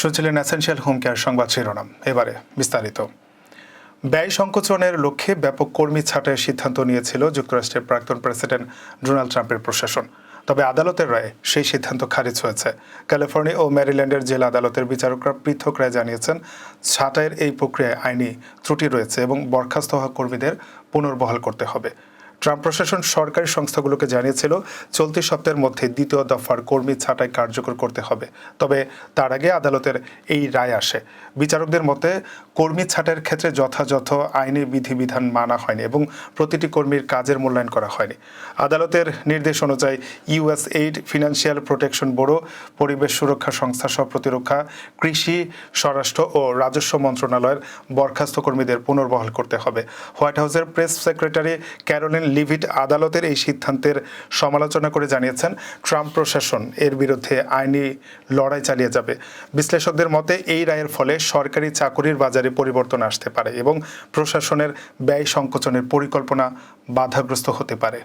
শুনছিলেন essential home care সংবাদ শিরোনাম। এবারে বিস্তারিত। ব্যয় সংকোচনের লক্ষ্যে ব্যাপক কর্মী ছাঁটাইয়ের সিদ্ধান্ত নিয়েছিল যুক্তরাষ্ট্রের প্রাক্তন প্রেসিডেন্ট ডোনাল্ড ট্রাম্পের প্রশাসন। তবে আদালতের রায়ে সেই সিদ্ধান্ত খারিজ হয়েছে। ক্যালিফোর্নিয়া ও ম্যারিল্যান্ডের জেলা আদালতের বিচারকরা পৃথক রায়ে জানিয়েছেন, ছাঁটাইয়ের এই প্রক্রিয়ায় আইনি ত্রুটি রয়েছে এবং বরখাস্ত হওয়া কর্মীদের পুনর্বহাল করতে হবে। ট্রাম্প প্রশাসন সরকারি সংস্থাগুলোকে জানিয়েছিল চলতি সপ্তাহের মধ্যে দ্বিতীয় দফার কর্মী ছাঁটাই কার্যকর করতে হবে। তবে তার আগে আদালতের এই রায় আসে। বিচারকদের মতে কর্মী ছাঁটাইয়ের ক্ষেত্রে যথাযথ আইনি বিধিবিধান মানা হয়নি এবং প্রতিটি কর্মীর কাজের মূল্যায়ন করা হয়নি। আদালতের নির্দেশ অনুযায়ী ইউএসএইড, ফিনান্সিয়াল প্রোটেকশন ব্যুরো, পরিবেশ সুরক্ষা সংস্থা সহ প্রতিরক্ষা, কৃষি, স্বরাষ্ট্র ও রাজস্ব মন্ত্রণালয়ের বরখাস্ত কর্মীদের পুনর্বহাল করতে হবে। হোয়াইট হাউসের প্রেস সেক্রেটারি ক্যারোলিন লিভিট আদালতের এই সিদ্ধান্তের সমালোচনা করে জানিয়েছেন, ট্রাম্প প্রশাসন এর বিরুদ্ধে আইনি লড়াই চালিয়ে যাবে। বিশ্লেষকদের মতে এই রায়ের ফলে সরকারি চাকুরির বাজারে পরিবর্তন আসতে পারে এবং প্রশাসনের ব্যয় সংকোচনের পরিকল্পনা বাধাগ্রস্ত হতে পারে।